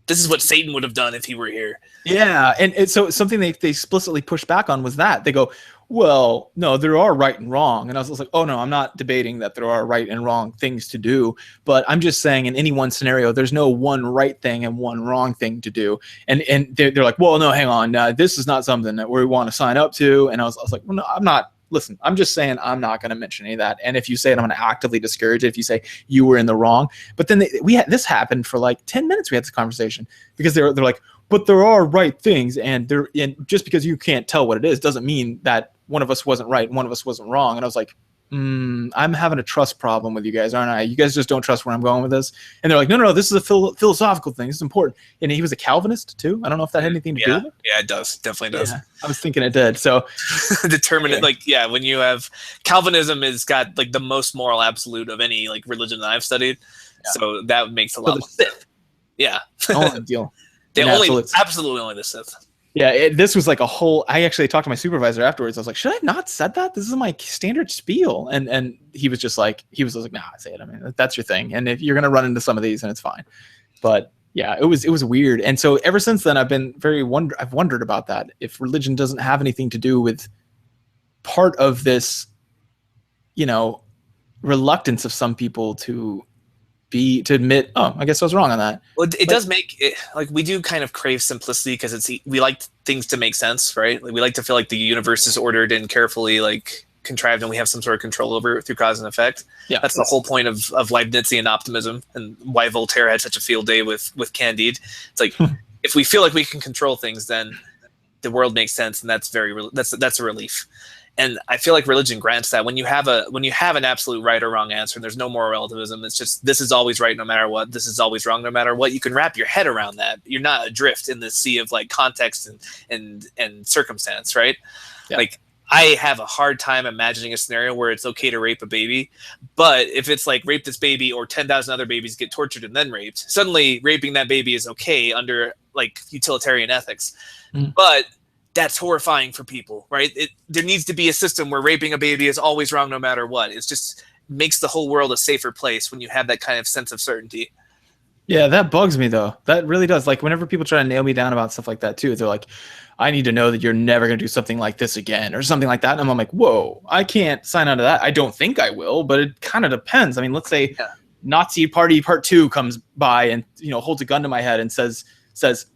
This is what Satan would have done if he were here. Yeah, and so something they explicitly pushed back on was that they go, well, no, there are right and wrong. And I was like, oh, no, I'm not debating that there are right and wrong things to do. But I'm just saying in any one scenario, there's no one right thing and one wrong thing to do. And they're like, well, no, hang on. This is not something that we want to sign up to. And I was like, well, no, I'm not. Listen, I'm just saying I'm not going to mention any of that. And if you say it, I'm going to actively discourage it if you say you were in the wrong. But then this happened for like 10 minutes. We had this conversation because they're like, but there are right things. And just because you can't tell what it is doesn't mean that one of us wasn't right and one of us wasn't wrong. And I was like, I'm having a trust problem with you guys, aren't I? You guys just don't trust where I'm going with this. And they're like, no, this is a philosophical thing. This is important. And he was a Calvinist too. I don't know if that had anything to do with it. Yeah, it does. Definitely does. Yeah, I was thinking it did. So determinate, when you have Calvinism has got like the most moral absolute of any like religion that I've studied. Yeah. So that makes a lot more sense. Yeah. Only deal. Absolutely only the Sith. Yeah, this was like a whole. I actually talked to my supervisor afterwards. I was like, "Should I have not said that? This is my standard spiel." And he was like, "Nah, say it. I mean, that's your thing. And if you're gonna run into some of these, then it's fine." But yeah, it was weird. And so ever since then, I've been I've wondered about that. If religion doesn't have anything to do with part of this, reluctance of some people to admit, oh, I guess I was wrong on that. Well, it does make it like we do kind of crave simplicity because we like things to make sense, right? Like we like to feel like the universe is ordered and carefully like contrived, and we have some sort of control over it through cause and effect. Yeah, that's the whole point of Leibnizian optimism and why Voltaire had such a field day with Candide. It's like if we feel like we can control things, then the world makes sense, and that's a relief. And I feel like religion grants that when you have an absolute right or wrong answer, and there's no moral relativism. It's just this is always right no matter what. This is always wrong no matter what. You can wrap your head around that. You're not adrift in the sea of like context and circumstance, right? Yeah. Like I have a hard time imagining a scenario where it's okay to rape a baby, but if it's like rape this baby or 10,000 other babies get tortured and then raped, suddenly raping that baby is okay under like utilitarian ethics, but that's horrifying for people, right? There needs to be a system where raping a baby is always wrong no matter what. It just makes the whole world a safer place when you have that kind of sense of certainty. Yeah, that bugs me though. That really does. Like whenever people try to nail me down about stuff like that too, they're like, I need to know that you're never going to do something like this again or something like that. And I'm like, whoa, I can't sign on to that. I don't think I will, but it kind of depends. I mean, let's say Nazi Party Part 2 comes by and holds a gun to my head and says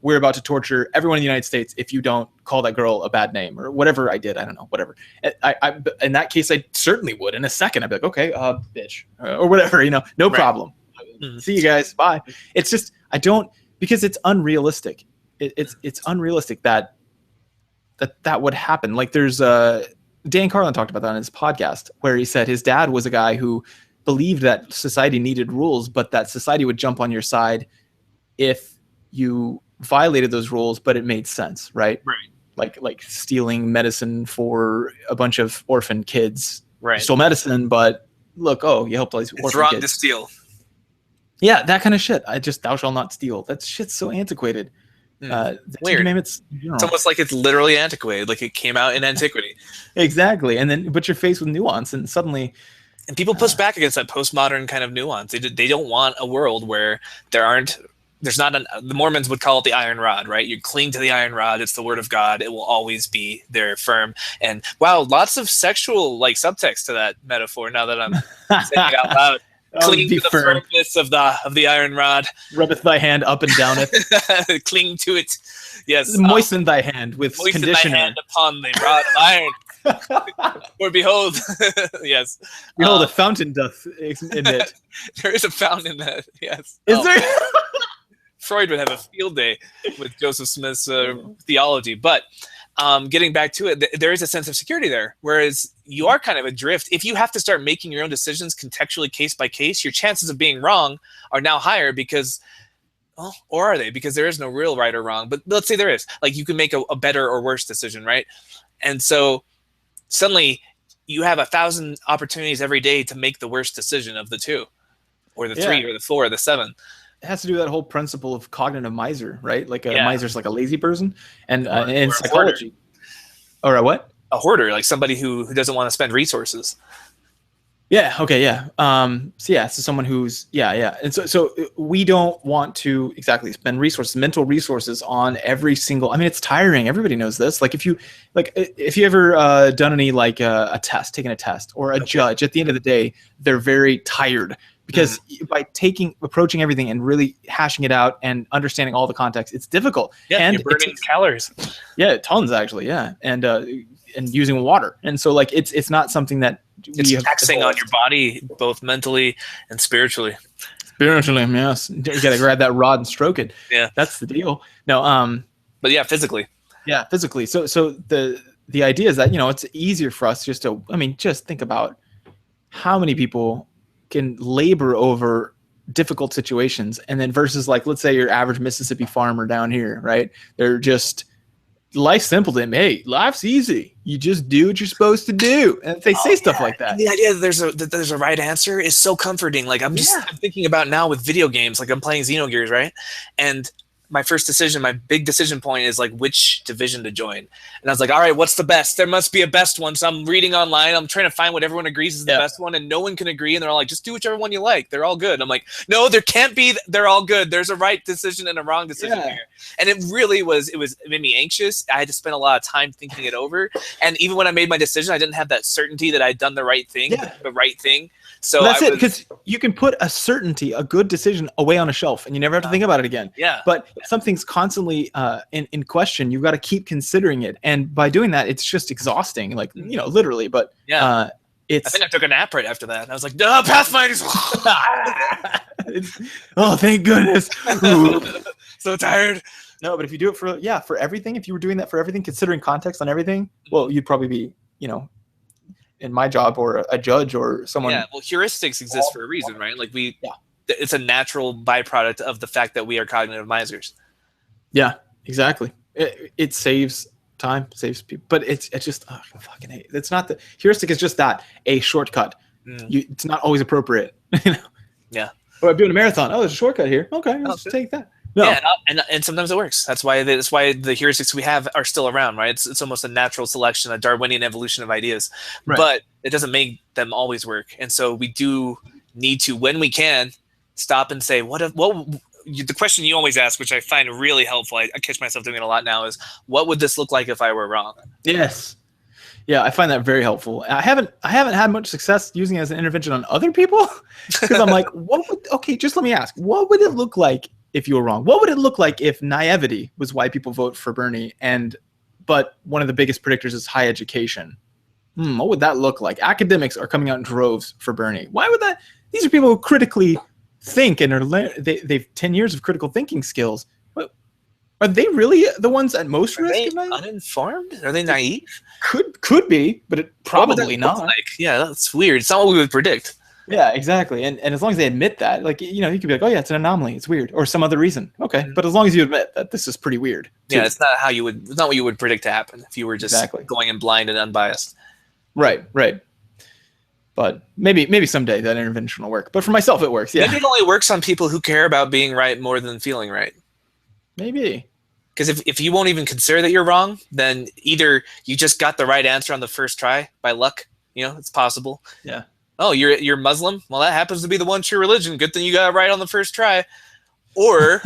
we're about to torture everyone in the United States if you don't call that girl a bad name or whatever I did. I don't know, whatever. I in that case, I certainly would. In a second, I'd be like, okay, bitch, or whatever, no problem. Mm-hmm. See you guys. Bye. It's just, I don't, because it's unrealistic. It's unrealistic that would happen. Like there's Dan Carlin talked about that on his podcast where he said his dad was a guy who believed that society needed rules, but that society would jump on your side if you violated those rules, but it made sense, right? Right. Like stealing medicine for a bunch of orphan kids. Right. You stole medicine, but look, you helped all these orphan kids. It's wrong to steal. Yeah, that kind of shit. Thou shalt not steal. That shit's so antiquated. Weird. It's almost like it's literally antiquated, like it came out in antiquity. Exactly. And then, but you're faced with nuance, and suddenly. And people push back against that postmodern kind of nuance. They don't want a world where the Mormons would call it the iron rod, right? You cling to the iron rod. It's the word of God. It will always be there firm. And wow, lots of sexual like subtext to that metaphor now that I'm saying it out loud. Cling be to the firm. firmness of the iron rod. Rubbeth thy hand up and down it. Cling to it. Yes. Moisten thy hand with Moisten conditioner. thy hand upon the rod of iron. For behold, yes. Behold, a fountain doth emit. There is a fountain that, yes. Is there? Freud would have a field day with Joseph Smith's theology. But getting back to it, there is a sense of security there. Whereas you are kind of adrift. If you have to start making your own decisions contextually case by case, your chances of being wrong are now higher because, well, or are they? Because there is no real right or wrong. But let's say there is. Like you can make a better or worse decision, right? And so suddenly you have 1,000 opportunities every day to make the worst decision of the two, or the three, or the four, or the seven. It has to do with that whole principle of cognitive miser, right? Like a miser's like a lazy person, and in psychology, or a what? A hoarder, like somebody who doesn't want to spend resources. Yeah. Okay. Yeah. So someone who's and so we don't want to exactly spend resources, mental resources on every single. I mean, it's tiring. Everybody knows this. Like if you ever done any like taken a test, or a judge, at the end of the day, they're very tired. Because by approaching everything and really hashing it out and understanding all the context, it's difficult. Yeah, and you're burning calories. Yeah, tons actually. Yeah, and using water, and so like it's not something that it's taxing on your body, both mentally and spiritually. Spiritually, yes. You gotta grab that rod and stroke it. Yeah, that's the deal. No, but yeah, physically. Yeah, physically. So the idea is that it's easier for us just think about how many people can labor over difficult situations, and then versus like, let's say your average Mississippi farmer down here, right? They're just, life's simple to them. Hey, life's easy. You just do what you're supposed to do. And they say stuff like that. And the idea that there's a right answer is so comforting. Like I'm thinking about now with video games, like I'm playing Xenogears, right? And my first decision, my big decision point is like which division to join. And I was like, all right, what's the best? There must be a best one. So I'm reading online. I'm trying to find what everyone agrees is the best one, and no one can agree. And they're all like, just do whichever one you like. They're all good. I'm like, no, there can't be. They're all good. There's a right decision and a wrong decision here. And it really was. It made me anxious. I had to spend a lot of time thinking it over. And even when I made my decision, I didn't have that certainty that I'd done the right thing. The right thing. So that's it, because you can put a good decision away on a shelf, and you never have to think about it again. Yeah. But if something's constantly in question, you've got to keep considering it, and by doing that, it's just exhausting. Like literally. But I think I took a nap right after that. I was like, no, Pathfinders. Oh, thank goodness. So tired. No, but if you do it for everything, if you were doing that for everything, considering context on everything, well, you'd probably be in my job, or a judge, or someone. Yeah, well, heuristics exist for a reason, right? Like it's a natural byproduct of the fact that we are cognitive misers. Yeah, exactly. It saves time, saves people, but it's just I fucking hate. It's not the heuristic is just that, a shortcut. It's not always appropriate. Yeah. Or I'm doing a marathon. Oh, there's a shortcut here. Okay, let's take that. No. Yeah, and sometimes it works. That's why the heuristics we have are still around, right? It's almost a natural selection, a Darwinian evolution of ideas, but it doesn't make them always work. And so we do need to, when we can, stop and say, the question you always ask, which I find really helpful. I catch myself doing it a lot now, is what would this look like if I were wrong? Yes. Yeah, I find that very helpful. I haven't had much success using it as an intervention on other people, because I'm like, just let me ask, what would it look like if you were wrong? What would it look like if naivety was why people vote for Bernie, but one of the biggest predictors is high education? What would that look like? Academics are coming out in droves for Bernie. Why would that? These are people who critically think and they've 10 years of critical thinking skills. Are they really the ones at most risk? Are they uninformed? Are they naive? Could be, but it probably not. Like, yeah, that's weird. It's not what we would predict. Yeah, exactly. And as long as they admit that, like, you could be like, oh yeah, it's an anomaly, it's weird, or some other reason. Okay, but as long as you admit that this is pretty weird. Too. Yeah, it's not what you would predict to happen if you were just going in blind and unbiased. Right. But maybe someday that intervention will work. But for myself, it works. Yeah. Maybe it only works on people who care about being right more than feeling right. Maybe. Because if you won't even consider that you're wrong, then either you just got the right answer on the first try by luck. It's possible. Yeah. Oh, you're Muslim? Well, that happens to be the one true religion. Good thing you got it right on the first try. Or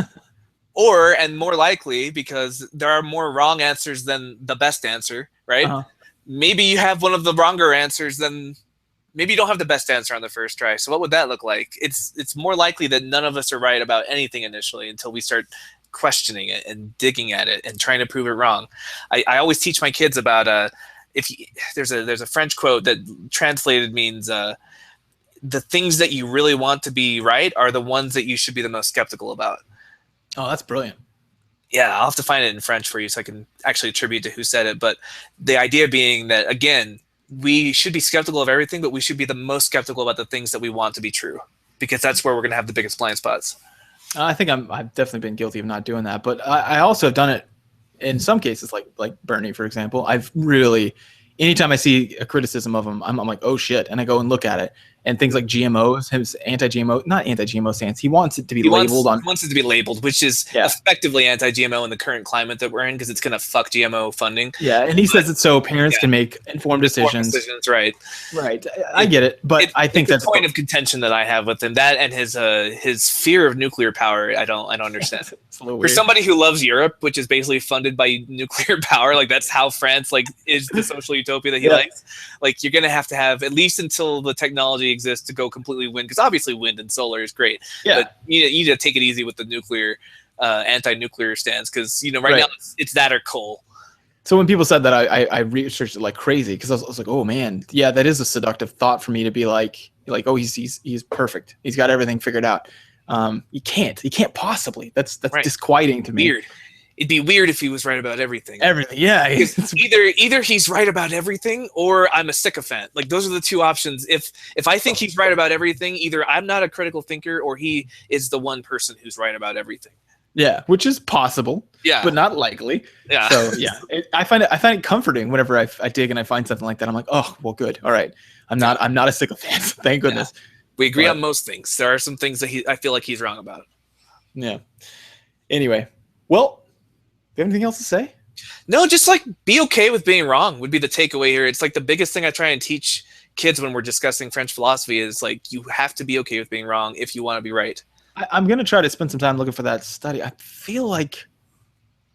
and more likely, because there are more wrong answers than the best answer, right? Maybe you have one of the wronger answers than maybe you don't have the best answer on the first try. So what would that look like? It's more likely that none of us are right about anything initially until we start questioning it and digging at it and trying to prove it wrong. I always teach my kids about there's a French quote that translated means the things that you really want to be right are the ones that you should be the most skeptical about. Oh, that's brilliant. Yeah, I'll have to find it in French for you so I can actually attribute to who said it. But the idea being that, again, we should be skeptical of everything, but we should be the most skeptical about the things that we want to be true, because that's where we're going to have the biggest blind spots. I think I've definitely been guilty of not doing that, but I also have done it in some cases, like Bernie, for example. I've really, anytime I see a criticism of him, I'm like, oh shit, and I go and look at it. And things like GMOs, his not anti-GMO stance. He wants it to be labeled. He wants it to be labeled, which is effectively anti-GMO in the current climate that we're in, because it's going to fuck GMO funding. Yeah, and he says it's so parents can make informed decisions. Right. I get it, but I think that's the point of contention that I have with him. That and his fear of nuclear power, I don't understand. It's a little For weird. somebody who loves Europe, which is basically funded by nuclear power, like that's how France is the social utopia that he likes. Like you're going to have at least until the technology exists to go completely wind, because obviously wind and solar is great. Yeah. But you need to take it easy with the nuclear, anti-nuclear stance, because right now it's that or coal. So when people said that, I researched it like crazy, because I was like, oh man, yeah, that is a seductive thought for me to be like, oh, he's perfect, he's got everything figured out. He can't possibly. That's disquieting to me. Weird. It'd be weird if he was right about everything. Yeah. Either he's right about everything, or I'm a sycophant. Like those are the two options. If I think he's right about everything, either I'm not a critical thinker, or he is the one person who's right about everything. Yeah, which is possible. Yeah, but not likely. Yeah. So yeah, I find it comforting whenever I dig and I find something like that. I'm like, oh well, good. All right, I'm not a sycophant. Thank goodness. Yeah. We agree on most things. There are some things that I feel like he's wrong about. Yeah. Anyway, well. Do you have anything else to say? No, just be okay with being wrong would be the takeaway here. It's the biggest thing I try and teach kids when we're discussing French philosophy is you have to be okay with being wrong if you want to be right. I'm going to try to spend some time looking for that study. I feel like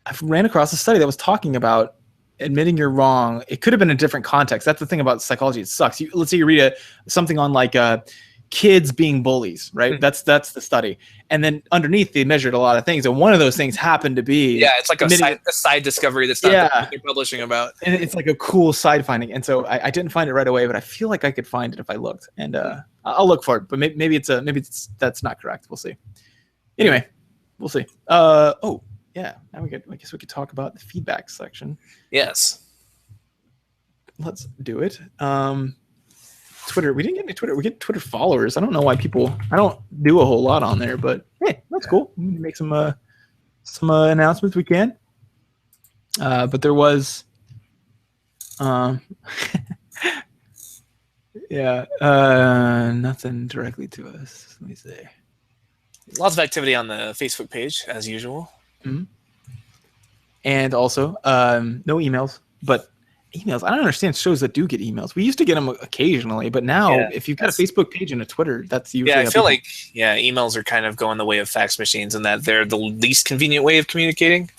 I've ran across a study that was talking about admitting you're wrong. It could have been a different context. That's the thing about psychology. It sucks. Let's say you read something on kids being bullies, right? Mm-hmm. That's the study. And then underneath they measured a lot of things. And one of those things happened to be it's like a side discovery that's not what they're publishing about. And it's like a cool side finding. And so I didn't find it right away, but I feel like I could find it if I looked. And I'll look for it. But maybe that's not correct. We'll see. Anyway, we'll see. Oh yeah. Now I guess we could talk about the feedback section. Yes. Let's do it. Twitter. We didn't get any Twitter. We get Twitter followers. I don't know why I don't do a whole lot on there, but hey, that's cool. We make some announcements we can. But there was, nothing directly to us. Let me see. Lots of activity on the Facebook page as usual. Mm-hmm. And also, no emails, but emails. I don't understand shows that do get emails. We used to get them occasionally, but now if you've got a Facebook page and a Twitter, that's usually. Yeah, I feel like emails are kind of going the way of fax machines, and that they're the least convenient way of communicating,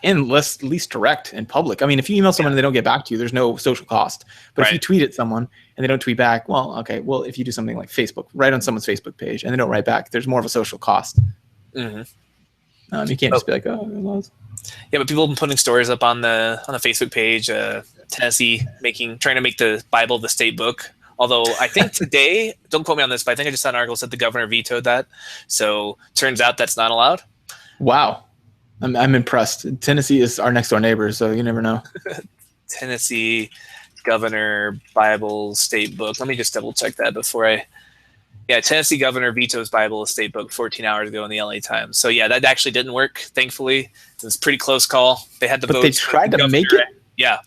and least direct and public. I mean, if you email someone and they don't get back to you, there's no social cost. But if you tweet at someone and they don't tweet back, well, okay. Well, if you do something like Facebook, write on someone's Facebook page and they don't write back, there's more of a social cost. Mm-hmm. You can't just be like, oh. Yeah, but people have been putting stories up on the Facebook page. Tennessee trying to make the Bible the state book. Although I think today, don't quote me on this, but I think I just saw an article that the governor vetoed that. So turns out that's not allowed. Wow, I'm impressed. Tennessee is our next door neighbor, so you never know. Tennessee governor Bible state book. Let me just double check that before I. Yeah, Tennessee governor vetoes Bible state book 14 hours ago in the LA Times. So yeah, that actually didn't work. Thankfully, it was a pretty close call. They had the votes. But they tried to make it. Yeah.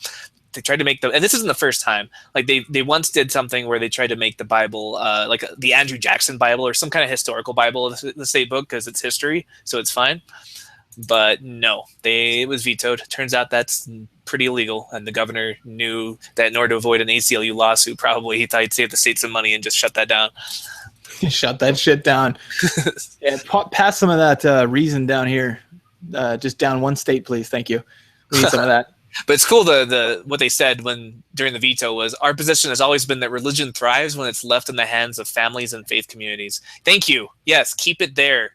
They tried to make and this isn't the first time. They once did something where they tried to make the Bible like the Andrew Jackson Bible or some kind of historical Bible of the state book because it's history, so it's fine. But no, it was vetoed. Turns out that's pretty illegal, and the governor knew that in order to avoid an ACLU lawsuit, probably he thought he'd save the state some money and just shut that down. Shut that shit down. Yeah, pass some of that reason down here. Just down one state, please. Thank you. We need some of that. But it's cool. The what they said during the veto was our position has always been that religion thrives when it's left in the hands of families and faith communities. Thank you. Yes, keep it there.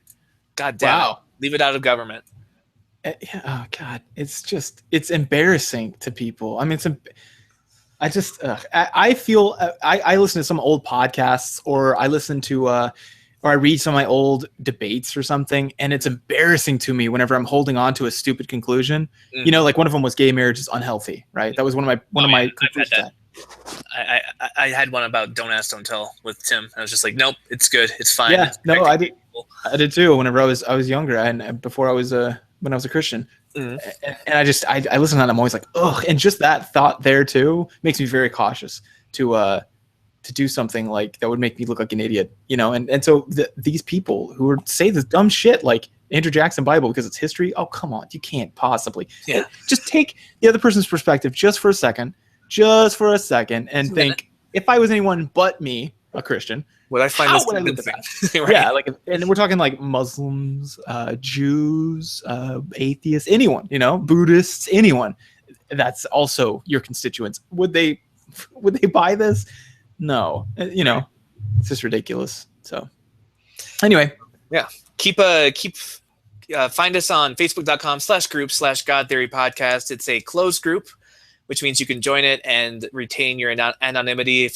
God damn it. Leave it out of government. Yeah, oh God, it's embarrassing to people. I mean, I feel I listen to some old podcasts, or I listen to or I read some of my old debates or something, and it's embarrassing to me whenever I'm holding on to a stupid conclusion. You know, like one of them was gay marriage is unhealthy, right? That was one of my conclusions. I had one about don't ask, don't tell with Tim. I was just like, nope, it's good, it's fine. Yeah, no, I did too. Whenever I was younger, and before I was when I was a Christian, and I listen to that, I'm always like, ugh. And just that thought there too makes me very cautious to do something like that would make me look like an idiot, you know. And so these people who say this dumb shit like Andrew Jackson Bible because it's history. Oh, come on, you can't possibly. Yeah. Just take the other person's perspective just for a second, and think, if I was anyone but me, a Christian, would I find this convincing? Right. Yeah, like, and we're talking like Muslims, Jews, atheists, anyone, you know, Buddhists, anyone. That's also your constituents. Would they buy this? No, you know, it's just ridiculous. So, anyway, yeah, find us on Facebook.com/group/God Theory Podcast. It's a closed group, which means you can join it and retain your anonymity.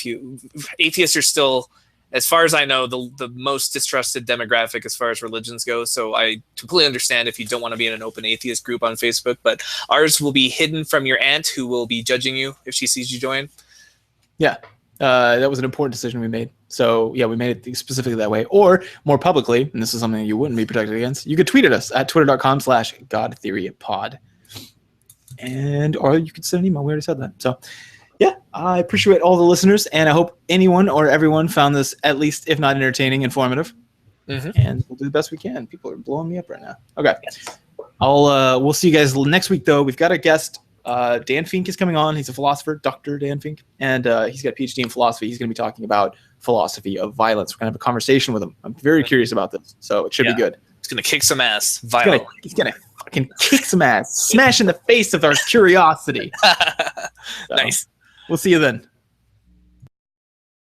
Atheists are still, as far as I know, the most distrusted demographic as far as religions go. So I completely understand if you don't want to be in an open atheist group on Facebook, but ours will be hidden from your aunt, who will be judging you if she sees you join. Yeah. That was an important decision we made. So yeah, we made it specifically that way. Or more publicly, and this is something you wouldn't be protected against, you could tweet at us at twitter.com/GodTheoryPod. Or you could send an email. We already said that. So yeah, I appreciate all the listeners, and I hope anyone or everyone found this at least, if not entertaining, informative. And we'll do the best we can. People are blowing me up right now. Okay. Yes. We'll see you guys next week, though. We've got a guest. Dan Fink is coming on. He's a philosopher, Dr. Dan Fink, and he's got a PhD in philosophy. He's going to be talking about philosophy of violence. We're going to have a conversation with him. I'm very curious about this, so it should be good. He's going to kick some ass violently. He's going to fucking kick some ass, smash in the face of our curiosity. Nice. We'll see you then.